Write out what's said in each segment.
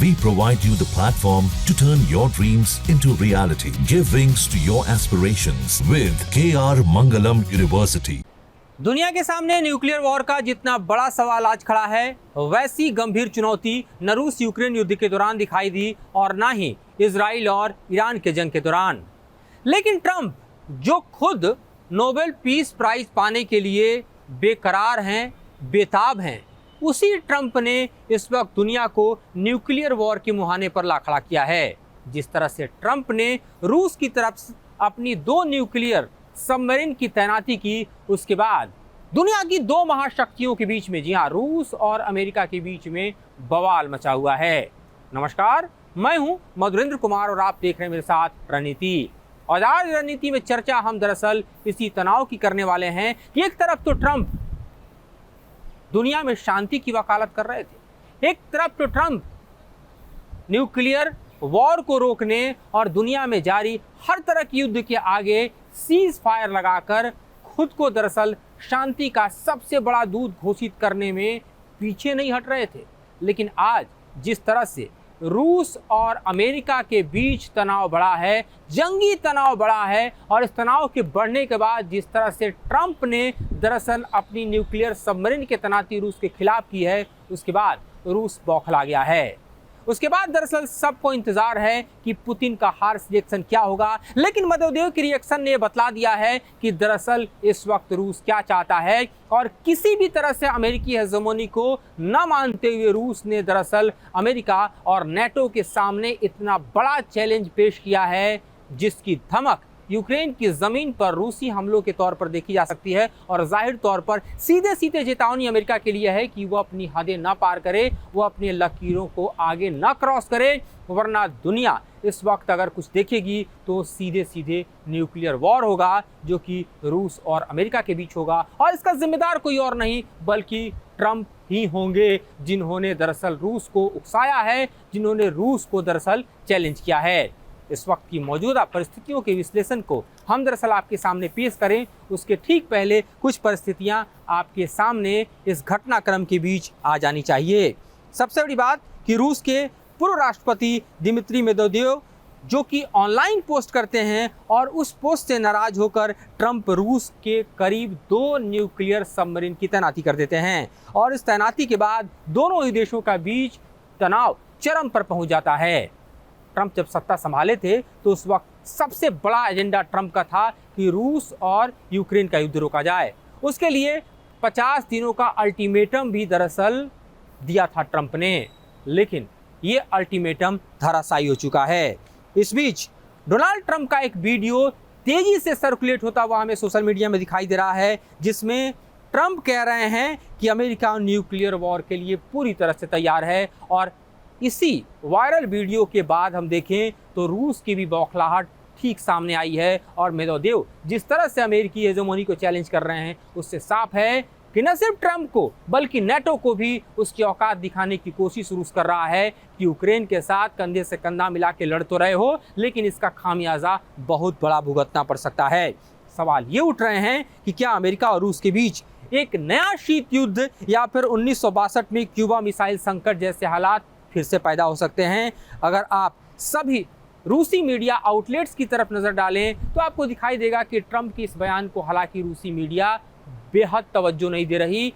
We provide you the platform to turn your dreams into reality. Give wings to your aspirations with KR Mangalam University. दुनिया के सामने nuclear war का जितना बड़ा सवाल आज खड़ा है, वैसी गंभीर चुनौती न रूस यूक्रेन युद्ध के दौरान दिखाई दी और न ही इजराइल और ईरान के जंग के दौरान। लेकिन ट्रंप, जो खुद नोबेल पीस प्राइज पाने के लिए बेकरार हैं, बेताब हैं, उसी ट्रंप ने इस वक्त दुनिया को न्यूक्लियर वॉर के मुहाने पर ला खड़ा किया है। जिस तरह से ट्रंप ने रूस की तरफ अपनी 2 न्यूक्लियर सबमरीन की तैनाती की, उसके बाद दुनिया की 2 महाशक्तियों के बीच में, जी हाँ, रूस और अमेरिका के बीच में बवाल मचा हुआ है। नमस्कार, मैं हूं मधुरेंद्र कुमार और आप देख रहे हैं मेरे साथ रणनीति। और आज रणनीति में चर्चा हम दरअसल इसी तनाव की करने वाले हैं कि एक तरफ तो ट्रंप दुनिया में शांति की वकालत कर रहे थे, एक तरफ तो ट्रंप न्यूक्लियर वॉर को रोकने और दुनिया में जारी हर तरह के युद्ध के आगे सीज फायर लगाकर खुद को दरअसल शांति का सबसे बड़ा दूत घोषित करने में पीछे नहीं हट रहे थे। लेकिन आज जिस तरह से रूस और अमेरिका के बीच तनाव बढ़ा है, जंगी तनाव बढ़ा है, और इस तनाव के बढ़ने के बाद जिस तरह से ट्रंप ने दरअसल अपनी न्यूक्लियर सबमरीन की तैनाती रूस के खिलाफ की है, उसके बाद रूस बौखला गया है। उसके बाद दरअसल सबको इंतजार है कि पुतिन का हार्श रिएक्शन क्या होगा। लेकिन मेदवेदेव के रिएक्शन ने बतला दिया है कि दरअसल इस वक्त रूस क्या चाहता है, और किसी भी तरह से अमेरिकी हेजेमोनी को न मानते हुए रूस ने दरअसल अमेरिका और नेटो के सामने इतना बड़ा चैलेंज पेश किया है, जिसकी धमक यूक्रेन की जमीन पर रूसी हमलों के तौर पर देखी जा सकती है। और जाहिर तौर पर सीधे सीधे चेतावनी अमेरिका के लिए है कि वो अपनी हदें न पार करे, वो अपने लकीरों को आगे न क्रॉस करे, वरना दुनिया इस वक्त अगर कुछ देखेगी तो सीधे सीधे न्यूक्लियर वॉर होगा, जो कि रूस और अमेरिका के बीच होगा। और इसका जिम्मेदार कोई और नहीं बल्कि ट्रंप ही होंगे, जिन्होंने दरअसल रूस को उकसाया है, जिन्होंने रूस को दरअसल चैलेंज किया है। इस वक्त की मौजूदा परिस्थितियों के विश्लेषण को हम दरअसल आपके सामने पेश करें, उसके ठीक पहले कुछ परिस्थितियां आपके सामने इस घटनाक्रम के बीच आ जानी चाहिए। सबसे बड़ी बात कि रूस के पूर्व राष्ट्रपति दिमित्री मेदवेदेव, जो कि ऑनलाइन पोस्ट करते हैं, और उस पोस्ट से नाराज होकर ट्रंप रूस के करीब 2 न्यूक्लियर सबमरीन की तैनाती कर देते हैं। और इस तैनाती के बाद दोनों ही देशों का बीच तनाव चरम पर पहुंच जाता है। ट्रंप जब सत्ता संभाले थे तो उस वक्त सबसे बड़ा एजेंडा ट्रंप का था कि रूस और यूक्रेन का युद्ध रोका जाए। उसके लिए 50 दिनों का अल्टीमेटम भी दरअसल दिया था ट्रंप ने, लेकिन ये अल्टीमेटम धराशायी हो चुका है। इस बीच डोनाल्ड ट्रंप का एक वीडियो तेजी से सर्कुलेट होता हुआ हमें सोशल मीडिया में दिखाई दे रहा है, जिसमें ट्रंप कह रहे हैं कि अमेरिका न्यूक्लियर वॉर के लिए पूरी तरह से तैयार है। और इसी वायरल वीडियो के बाद हम देखें तो रूस की भी बौखलाहट ठीक सामने आई है। और मेदवेदेव जिस तरह से अमेरिकी हेजेमोनी को चैलेंज कर रहे हैं, उससे साफ है कि न सिर्फ ट्रंप को बल्कि नेटो को भी उसकी औकात दिखाने की कोशिश रूस कर रहा है कि यूक्रेन के साथ कंधे से कंधा मिला के लड़ तो रहे हो, लेकिन इसका खामियाजा बहुत बड़ा भुगतना पड़ सकता है। सवाल ये उठ रहे हैं कि क्या अमेरिका और रूस के बीच एक नया शीत युद्ध या फिर 1962 में क्यूबा मिसाइल संकट जैसे हालात फिर से पैदा हो सकते हैं। अगर आप सभी रूसी मीडिया आउटलेट्स की तरफ नज़र डालें तो आपको दिखाई देगा कि ट्रंप के इस बयान को हालांकि रूसी मीडिया बेहद तवज्जो नहीं दे रही,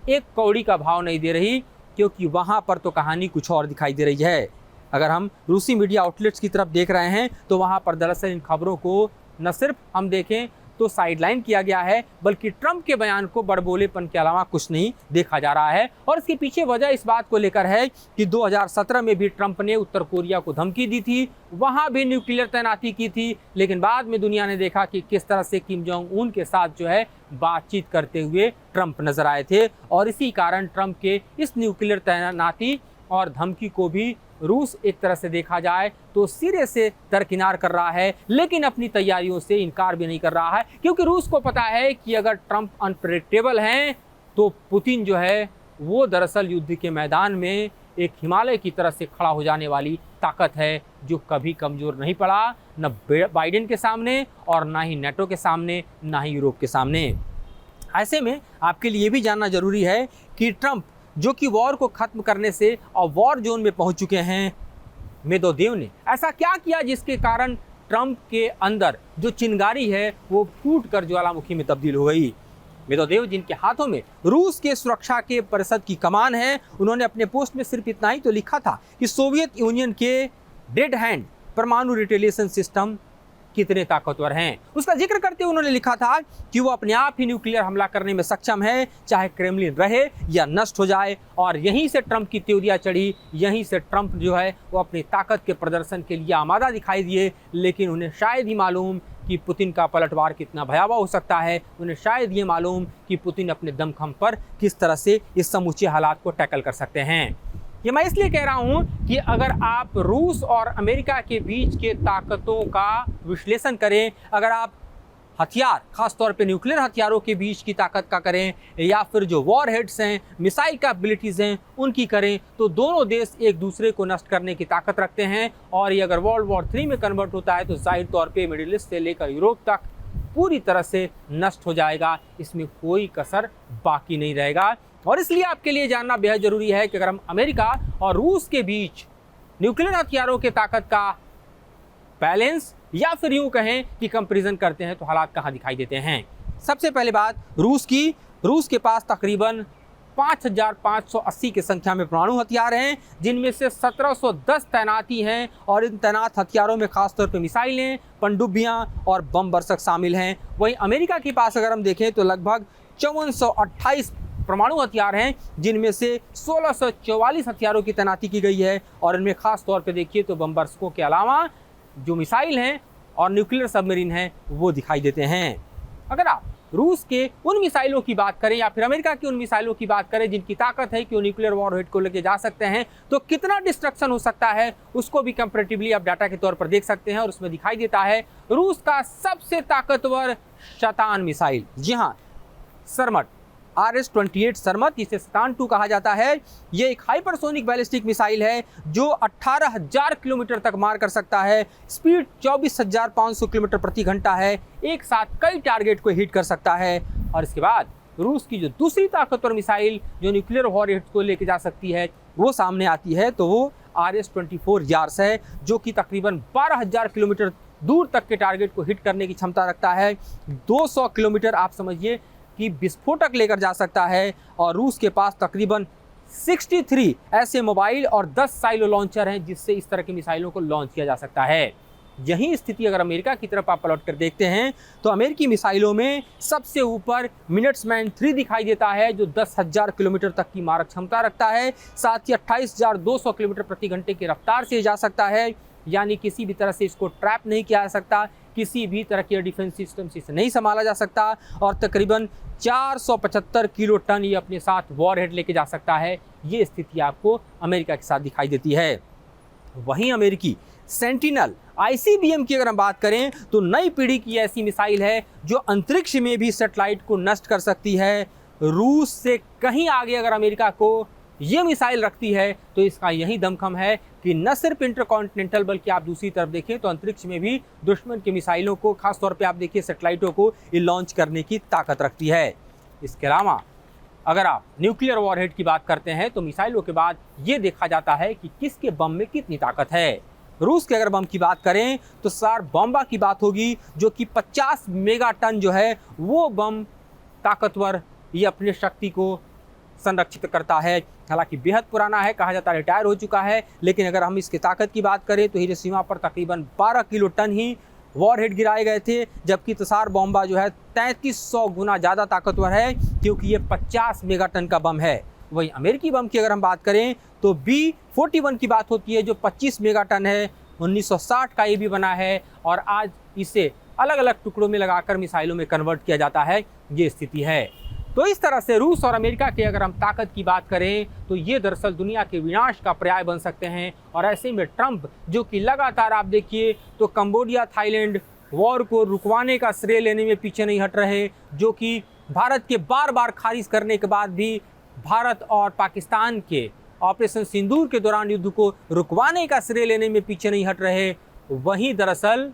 एक कौड़ी का भाव नहीं दे रही, क्योंकि वहाँ पर तो कहानी कुछ और दिखाई दे रही है। अगर हम रूसी मीडिया आउटलेट्स की तरफ देख रहे हैं तो वहाँ पर दरअसल इन खबरों को न सिर्फ हम देखें तो साइडलाइन किया गया है, बल्कि ट्रंप के बयान को बड़बोलेपन के अलावा कुछ नहीं देखा जा रहा है। और इसके पीछे वजह इस बात को लेकर है कि 2017 में भी ट्रंप ने उत्तर कोरिया को धमकी दी थी, वहां भी न्यूक्लियर तैनाती की थी, लेकिन बाद में दुनिया ने देखा कि किस तरह से किम जोंग उन के साथ जो है बातचीत करते हुए ट्रंप नजर आए थे। और इसी कारण ट्रंप के इस न्यूक्लियर तैनाती और धमकी को भी रूस एक तरह से देखा जाए तो सिरे से दरकिनार कर रहा है, लेकिन अपनी तैयारियों से इनकार भी नहीं कर रहा है, क्योंकि रूस को पता है कि अगर ट्रंप अनप्रेडिक्टेबल हैं तो पुतिन जो है वो दरअसल युद्ध के मैदान में एक हिमालय की तरह से खड़ा हो जाने वाली ताकत है, जो कभी कमज़ोर नहीं पड़ा, न बाइडेन के सामने और ना ही नेटो के सामने, ना ही यूरोप के सामने। ऐसे में आपके लिए भी जानना जरूरी है कि ट्रंप जो कि वॉर को खत्म करने से और वॉर जोन में पहुंच चुके हैं, मेदोदेव ने ऐसा क्या किया जिसके कारण ट्रंप के अंदर जो चिंगारी है वो फूट कर ज्वालामुखी में तब्दील हो गई। मेदोदेव, जिनके हाथों में रूस के सुरक्षा के परिषद की कमान है, उन्होंने अपने पोस्ट में सिर्फ इतना ही तो लिखा था कि सोवियत यूनियन के डेड हैंड परमाणु रिटेलिएशन सिस्टम कितने ताकतवर हैं। उसका जिक्र करते हुए उन्होंने लिखा था कि वो अपने आप ही न्यूक्लियर हमला करने में सक्षम है, चाहे क्रेमलिन रहे या नष्ट हो जाए। और यहीं से ट्रंप की त्योरियां चढ़ी, यहीं से ट्रंप जो है वो अपनी ताकत के प्रदर्शन के लिए आमादा दिखाई दिए। लेकिन उन्हें शायद ही मालूम कि पुतिन का पलटवार कितना भयावह हो सकता है। उन्हें शायद ये मालूम कि पुतिन अपने दमखम पर किस तरह से इस समूचे हालात को टैकल कर सकते हैं। ये मैं इसलिए कह रहा हूं कि अगर आप रूस और अमेरिका के बीच के ताकतों का विश्लेषण करें, अगर आप हथियार, खासतौर पे न्यूक्लियर हथियारों के बीच की ताकत का करें, या फिर जो वॉर हेड्स हैं, मिसाइल कैपेबिलिटीज़ हैं, उनकी करें, तो दोनों देश एक दूसरे को नष्ट करने की ताकत रखते हैं। और ये अगर वर्ल्ड वॉर 3 में कन्वर्ट होता है तो जाहिर तौर पे मिडिल ईस्ट से लेकर यूरोप तक पूरी तरह से नष्ट हो जाएगा। इसमें कोई कसर बाकी नहीं रहेगा। और इसलिए आपके लिए जानना बेहद जरूरी है कि अगर हम अमेरिका और रूस के बीच न्यूक्लियर हथियारों के ताकत का बैलेंस या फिर यूं कहें कि कंपैरिजन करते हैं तो हालात कहां दिखाई देते हैं। सबसे पहले बात रूस के पास तकरीबन 5580 की संख्या में परमाणु हथियार हैं, जिनमें से 1710 तैनाती हैं। और इन तैनात हथियारों में खासतौर पर मिसाइलें, पनडुब्बियां और बम बरसक शामिल हैं। वहीं अमेरिका के पास अगर हम देखें तो लगभग 5428 परमाणु हथियार हैं, जिनमें से 1644 हथियारों की तैनाती की गई है। और इनमें खास तौर पे देखिए तो बम बरसकों के अलावा जो मिसाइल हैं और न्यूक्लियर सबमरीन हैं वो दिखाई देते हैं। अगर आप रूस के उन मिसाइलों की बात करें या फिर अमेरिका की उन मिसाइलों की बात करें जिनकी ताकत है कि वो न्यूक्लियर वॉरहेड को लेके जा सकते हैं, तो कितना डिस्ट्रक्शन हो सकता है उसको भी कंपैरेटिवली आप डाटा के तौर पर देख सकते हैं। और उसमें दिखाई देता है रूस का सबसे ताकतवर शतान मिसाइल, जी हाँ, सरमट RS-28 सरमत, जिसे शतान 2 कहा जाता है। ये एक हाइपरसोनिक बैलिस्टिक मिसाइल है जो 18,000 किलोमीटर तक मार कर सकता है। स्पीड 24,500 किलोमीटर प्रति घंटा है। एक साथ कई टारगेट को हिट कर सकता है। और इसके बाद रूस की जो दूसरी ताकतवर मिसाइल जो न्यूक्लियर वॉरहेड को लेके जा सकती है वो सामने आती है, तो वो RS-24 यार्स है, जो कि तकरीबन 12,000 किलोमीटर दूर तक के टारगेट को हिट करने की क्षमता रखता है। 200 किलोमीटर आप समझिए कि विस्फोटक लेकर जा सकता है। और रूस के पास तकरीबन 63 ऐसे मोबाइल और 10 साइलो लॉन्चर हैं जिससे इस तरह की मिसाइलों को लॉन्च किया जा सकता है। यही स्थिति अगर अमेरिका की तरफ आप पलट कर देखते हैं तो अमेरिकी मिसाइलों में सबसे ऊपर मिनट्समैन 3 दिखाई देता है, जो 10,000 किलोमीटर तक की मारक क्षमता रखता है। साथ ही 28,200 किलोमीटर प्रति घंटे की रफ्तार से जा सकता है, यानी किसी भी तरह से इसको ट्रैप नहीं किया जा सकता, किसी भी तरह के डिफेंस सिस्टम से इसे नहीं संभाला जा सकता। और तकरीबन 475 किलो टन ये अपने साथ वॉरहेड लेके जा सकता है। ये स्थिति आपको अमेरिका के साथ दिखाई देती है। वहीं अमेरिकी सेंटिनल ICBM की अगर हम बात करें तो नई पीढ़ी की ऐसी मिसाइल है जो अंतरिक्ष में भी सैटेलाइट को नष्ट कर सकती है। रूस से कहीं आगे अगर अमेरिका को ये मिसाइल रखती है तो इसका यही दमखम है कि न सिर्फ इंटरकॉन्टिनेंटल बल्कि आप दूसरी तरफ देखें तो अंतरिक्ष में भी दुश्मन की मिसाइलों को, खासतौर पे आप देखिए सैटेलाइटों को, ये लॉन्च करने की ताकत रखती है। इसके अलावा अगर आप न्यूक्लियर वॉरहेड की बात करते हैं तो मिसाइलों के बाद ये देखा जाता है कि किसके बम में कितनी ताकत है। रूस के अगर बम की बात करें तो सार बॉम्बा की बात होगी, जो कि 50 मेगा टन जो है वो बम ताकतवर, ये अपनी शक्ति को संरक्षित करता है। हालांकि बेहद पुराना है, कहा जाता है रिटायर हो चुका है, लेकिन अगर हम इसकी ताकत की बात करें तो हिरोशिमा पर तकरीबन 12 किलो टन ही वॉरहेड गिराए गए थे, जबकि तसार बॉम्बा जो है 3300 गुना ज़्यादा ताकतवर है क्योंकि ये 50 मेगा टन का बम है। वहीं अमेरिकी बम की अगर हम बात करें तो B-41 की बात होती है जो 25 मेगा टन है। 1960 का ये भी बना है और आज इसे अलग अलग टुकड़ों में लगाकर मिसाइलों में कन्वर्ट किया जाता है। ये स्थिति है। तो इस तरह से रूस और अमेरिका के अगर हम ताकत की बात करें तो ये दरअसल दुनिया के विनाश का पर्याय बन सकते हैं। और ऐसे में ट्रंप, जो कि लगातार आप देखिए तो कंबोडिया थाईलैंड वॉर को रुकवाने का श्रेय लेने में पीछे नहीं हट रहे, जो कि भारत के बार बार खारिज करने के बाद भी भारत और पाकिस्तान के ऑपरेशन सिंदूर के दौरान युद्ध को रुकवाने का श्रेय लेने में पीछे नहीं हट रहे। वहीं दरअसल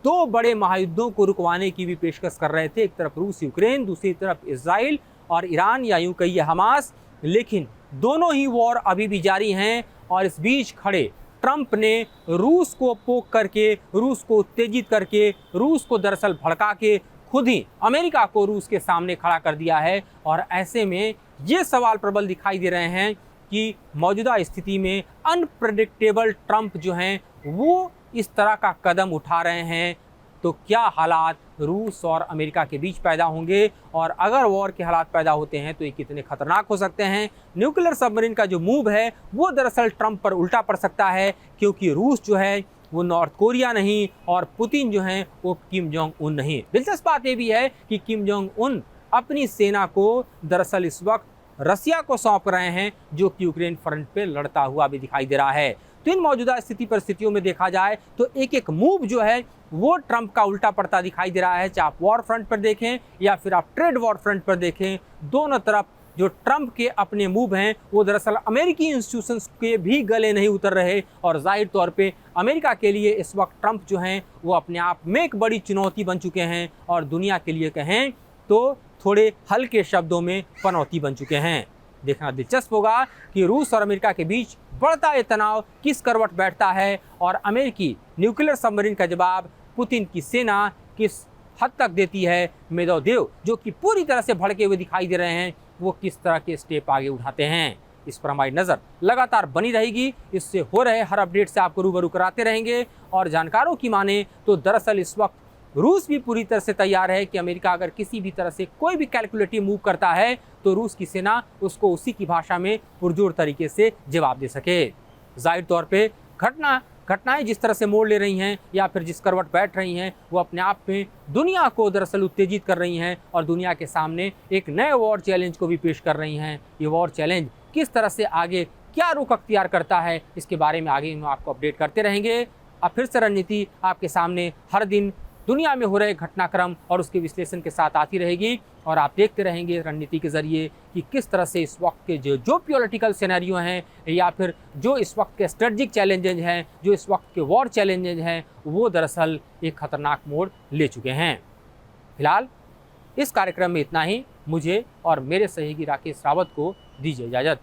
2 बड़े महायुद्धों को रुकवाने की भी पेशकश कर रहे थे। एक तरफ रूस यूक्रेन, दूसरी तरफ इजराइल और ईरान, या यूं कहिए हमास। लेकिन दोनों ही वॉर अभी भी जारी हैं और इस बीच खड़े ट्रंप ने रूस को पोक करके, रूस को उत्तेजित करके, रूस को दरअसल भड़का के खुद ही अमेरिका को रूस के सामने खड़ा कर दिया है। और ऐसे में ये सवाल प्रबल दिखाई दे रहे हैं कि मौजूदा स्थिति में अनप्रेडिक्टेबल ट्रंप जो हैं वो इस तरह का कदम उठा रहे हैं तो क्या हालात रूस और अमेरिका के बीच पैदा होंगे, और अगर वॉर के हालात पैदा होते हैं तो ये कितने खतरनाक हो सकते हैं। न्यूक्लियर सबमरीन का जो मूव है वो दरअसल ट्रंप पर उल्टा पड़ सकता है, क्योंकि रूस जो है वो नॉर्थ कोरिया नहीं और पुतिन जो हैं वो किम जोंग उन नहीं। दिलचस्प बात ये भी है कि किम जोंग उन अपनी सेना को दरअसल इस वक्त रसिया को सौंप रहे हैं, जो कि यूक्रेन फ्रंट पे लड़ता हुआ भी दिखाई दे रहा है। तो इन मौजूदा परिस्थितियों में देखा जाए तो एक एक मूव जो है वो ट्रंप का उल्टा पड़ता दिखाई दे रहा है, चाहे आप वॉर फ्रंट पर देखें या फिर आप ट्रेड वॉर फ्रंट पर देखें। दोनों तरफ जो ट्रंप के अपने मूव हैं वो दरअसल अमेरिकी इंस्टीट्यूशंस के भी गले नहीं उतर रहे, और जाहिर तौर पे अमेरिका के लिए इस वक्त ट्रंप जो हैं वो अपने आप में एक बड़ी चुनौती बन चुके हैं, और दुनिया के लिए कहें तो थोड़े हल्के शब्दों में पनौती बन चुके हैं। देखना दिलचस्प होगा कि रूस और अमेरिका के बीच बढ़ता ये तनाव किस करवट बैठता है, और अमेरिकी न्यूक्लियर सबमरीन का जवाब पुतिन की सेना किस हद तक देती है। मेदवेदेव जो कि पूरी तरह से भड़के हुए दिखाई दे रहे हैं वो किस तरह के स्टेप आगे उठाते हैं, इस पर हमारी नज़र लगातार बनी रहेगी। इससे हो रहे हर अपडेट से आपको रूबरू कराते रहेंगे। और जानकारों की माने तो दरअसल इस वक्त रूस भी पूरी तरह से तैयार है कि अमेरिका अगर किसी भी तरह से कोई भी कैलकुलेटिव मूव करता है तो रूस की सेना उसको उसी की भाषा में पुरजोर तरीके से जवाब दे सके। जाहिर तौर पे घटनाएं जिस तरह से मोड़ ले रही हैं या फिर जिस करवट बैठ रही हैं वो अपने आप में दुनिया को दरअसल उत्तेजित कर रही हैं, और दुनिया के सामने एक नए वॉर चैलेंज को भी पेश कर रही हैं। ये वॉर चैलेंज किस तरह से आगे क्या रुख अख्तियार करता है इसके बारे में आगे हम आपको अपडेट करते रहेंगे। अब फिर से रणनीति आपके सामने हर दिन दुनिया में हो रहे घटनाक्रम और उसके विश्लेषण के साथ आती रहेगी, और आप देखते रहेंगे रणनीति के जरिए कि किस तरह से इस वक्त के जो पॉलिटिकल सिनेरियो हैं या फिर जो इस वक्त के स्ट्रेटजिक चैलेंजेज हैं, जो इस वक्त के वॉर चैलेंजेज हैं, वो दरअसल एक खतरनाक मोड़ ले चुके हैं। फिलहाल इस कार्यक्रम में इतना ही। मुझे और मेरे सहयोगी राकेश रावत को दीजिए इजाज़त।